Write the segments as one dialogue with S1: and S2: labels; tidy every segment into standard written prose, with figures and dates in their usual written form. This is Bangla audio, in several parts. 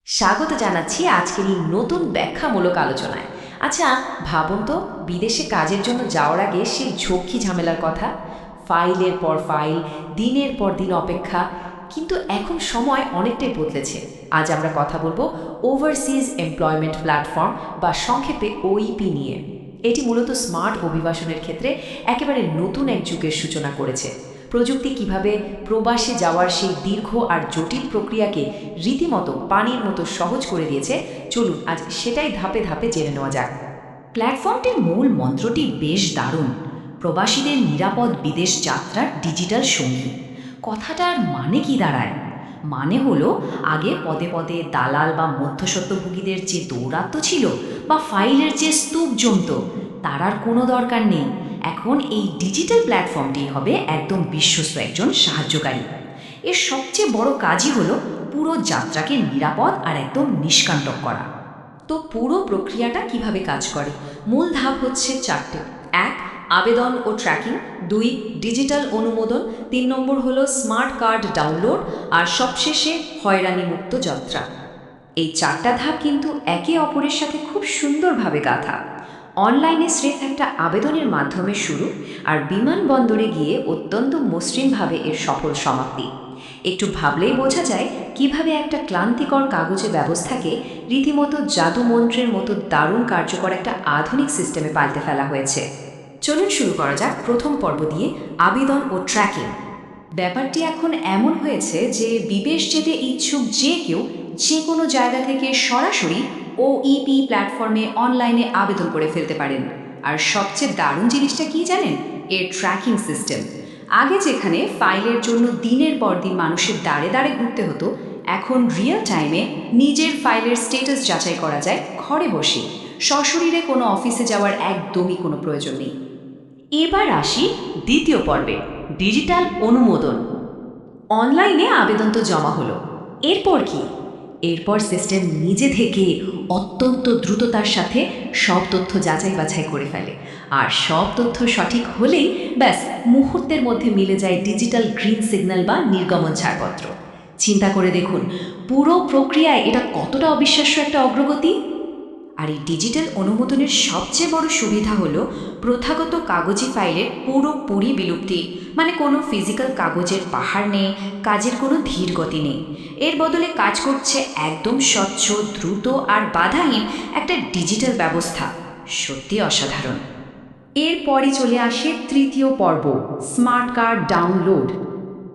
S1: স্বাগত জানাচ্ছি আজকের এই নতুন ব্যাখ্যামূলক আলোচনায়। আচ্ছা, ভাবুন তো, বিদেশে কাজের জন্য যাওয়ার আগে সেই ঝক্কি ঝামেলার কথা, ফাইলের পর ফাইল, দিনের পর দিন অপেক্ষা। কিন্তু এখন সময় অনেকটাই বদলেছে। আজ আমরা কথা বলবো ওভারসিজ এমপ্লয়মেন্ট প্ল্যাটফর্ম বা সংক্ষেপে ওইপি নিয়ে। এটি মূলত স্মার্ট অভিবাসনের ক্ষেত্রে একেবারে নতুন এক যুগের সূচনা করেছে। প্রযুক্তি কিভাবে প্রবাসে যাওয়ার সেই দীর্ঘ আর জটিল প্রক্রিয়াকে রীতিমতো পানির মতো সহজ করে দিয়েছে, চলুন আজ সেটাই ধাপে ধাপে জেনে নেওয়া যাক।
S2: প্ল্যাটফর্মটির মূল মন্ত্রটি বেশ দারুণ। প্রবাসীদের নিরাপদ বিদেশ যাত্রার ডিজিটাল সঙ্গী। কথাটার মানে কি দাঁড়ায়? মানে হলো, আগে পদে পদে দালাল বা মধ্যস্বত্বভোগীদের যে দৌরাত্ম্য ছিল বা ফাইলের যে স্তূপ জমত, তার আর কোনো দরকার নেই। এখন এই ডিজিটাল প্ল্যাটফর্মটি হবে একদম বিশ্বস্ত একজন সাহায্যকারী। এর সবচেয়ে বড় কাজই হলো পুরো যাত্রাকে নিরাপদ আর একদম নিষ্কান্তক করা।
S1: তো পুরো প্রক্রিয়াটা কিভাবে কাজ করে? মূল ধাপ হচ্ছে চারটে: এক, আবেদন ও ট্র্যাকিং; দুই, ডিজিটাল অনুমোদন; 3 নম্বর হলো স্মার্ট কার্ড ডাউনলোড; আর সবশেষে হয়রানিমুক্ত যাত্রা। এই চারটা ধাপ কিন্তু একে অপরের সাথে খুব সুন্দরভাবে গাঁথা। অনলাইনে স্রেফ একটা আবেদনের মাধ্যমে শুরু, আর বিমানবন্দরে গিয়ে অত্যন্ত মসৃণভাবে এর সফল সমাপ্তি। একটু ভাবলেই বোঝা যায় কিভাবে একটা ক্লান্তিকর কাগজে ব্যবস্থাকে রীতিমতো জাদুমন্ত্রের মতো দারুণ কার্যকর একটা আধুনিক সিস্টেমে পাল্টে ফেলা হয়েছে। চলুন শুরু করা যাক প্রথম পর্ব দিয়ে, আবেদন ও ট্র্যাকিং। ব্যাপারটি এখন এমন হয়েছে যে বিদেশ যেতে ইচ্ছুক যে কেউ যে কোনো জায়গা থেকে সরাসরি ওইপি প্ল্যাটফর্মে অনলাইনে আবেদন করে ফেলতে পারেন। আর সবচেয়ে দারুণ জিনিসটা কি জানেন? এর ট্র্যাকিং সিস্টেম। আগে যেখানে ফাইলের জন্য দিনের পর দিন মানুষের দাঁড়ে দাঁড়ে ঘুরতে হতো, এখন রিয়েল টাইমে নিজের ফাইলের স্ট্যাটাস যাচাই করা যায় ঘরে বসে। সশরীরে কোনো অফিসে যাওয়ার একদমই কোনো প্রয়োজন নেই। এবার আসি দ্বিতীয় পর্বে, ডিজিটাল অনুমোদন। অনলাইনে আবেদন তো জমা হলো, এরপর কি? এরপর সিস্টেম নিজে থেকে অত্যন্ত দ্রুততার সাথে সব তথ্য যাচাই বাছাই করে ফেলে। আর সব তথ্য সঠিক হলেই ব্যাস মুহূর্তের মধ্যে মিলে যায় ডিজিটাল গ্রিন সিগন্যাল বা নির্গমন ছাড়পত্র। চিন্তা করে দেখুন, পুরো প্রক্রিয়ায় এটা কতটা অবিশ্বাস্য একটা অগ্রগতি। আর এই ডিজিটাল অনুমোদনের সবচেয়ে বড় সুবিধা হলো প্রথাগত কাগজি ফাইলের পুরোপুরি বিলুপ্তি। মানে কোনো ফিজিক্যাল কাগজের পাহাড় নেই, কাজের কোনো ধীর গতি নেই। এর বদলে কাজ করছে একদম স্বচ্ছ, দ্রুত আর বাধাহীন একটা ডিজিটাল ব্যবস্থা। সত্যি অসাধারণ। এরপরই চলে আসে তৃতীয় পর্ব, স্মার্ট কার্ড ডাউনলোড।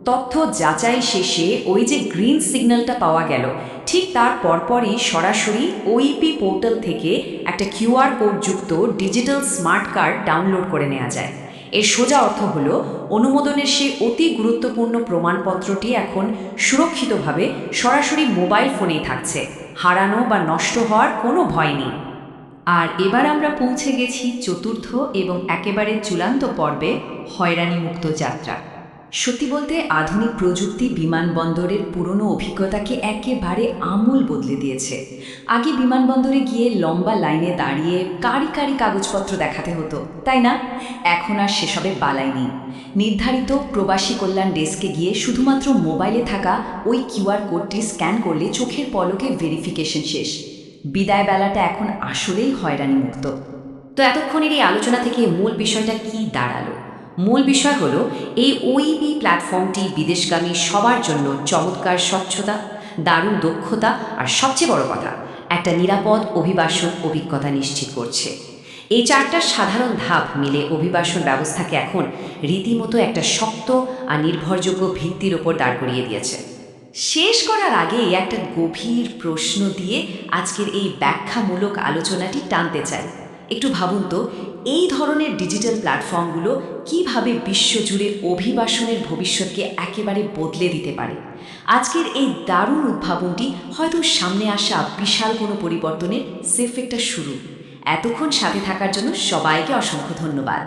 S1: তথ্য যাচাই শেষে ওই যে গ্রিন সিগন্যালটা পাওয়া গেল, ঠিক তার পরপরই সরাসরি ওইপি পোর্টাল থেকে একটা কিউআর কোড যুক্ত ডিজিটাল স্মার্ট কার্ড ডাউনলোড করে নেওয়া যায়। এর সোজা অর্থ হলো, অনুমোদনের সেই অতি গুরুত্বপূর্ণ প্রমাণপত্রটি এখন সুরক্ষিতভাবে সরাসরি মোবাইল ফোনেই থাকছে। হারানো বা নষ্ট হওয়ার কোনো ভয় নেই। আর এবার আমরা পৌঁছে গেছি চতুর্থ এবং একেবারে চূড়ান্ত পর্বে, হয়রানিমুক্ত যাত্রা। সত্যি বলতে আধুনিক প্রযুক্তি বিমানবন্দরের পুরনো অভিজ্ঞতাকে একেবারে আমূল বদলে দিয়েছে। আগে বিমানবন্দরে গিয়ে লম্বা লাইনে দাঁড়িয়ে কারি কারি কাগজপত্র দেখাতে হতো, তাই না? এখন আর সেসবে বালাই নেই। নির্ধারিত প্রবাসী কল্যাণ ডেস্কে গিয়ে শুধুমাত্র মোবাইলে থাকা ওই কিউআর কোডটি স্ক্যান করলে চোখের পলকে ভেরিফিকেশন শেষ। বিদায় বেলাটা এখন আসলেই হয়রানিমুক্ত। তো এতক্ষণের এই আলোচনা থেকে মূল বিষয়টা কি দাঁড়ালো? মূল বিষয় হলো, এই ওইপি প্ল্যাটফর্মটি বিদেশগামী সবার জন্য চমৎকার স্বচ্ছতা, দারুণ দক্ষতা আর সবচেয়ে বড় কথা, একটা নিরাপদ অভিবাসন অভিজ্ঞতা নিশ্চিত করছে। এই চারটা সাধারণ ধাপ মিলে অভিবাসন ব্যবস্থাকে এখন রীতিমতো একটা শক্ত আর নির্ভরযোগ্য ভিত্তির ওপর দাঁড় করিয়ে দিয়েছে। শেষ করার আগে একটা গভীর প্রশ্ন দিয়ে আজকের এই ব্যাখ্যামূলক আলোচনাটি টানতে চাই। একটু ভাবুন তো, এই ধরনের ডিজিটাল প্ল্যাটফর্মগুলো কিভাবে বিশ্বজুড়ে অভিবাসনের ভবিষ্যৎকে একেবারে বদলে দিতে পারে। আজকের এই দারুণ উদ্ভাবনটি হয়তো সামনে আসা বিশাল কোনো পরিবর্তনের সেফ একটা শুরু। এতক্ষণ সাথে থাকার জন্য সবাইকে অসংখ্য ধন্যবাদ।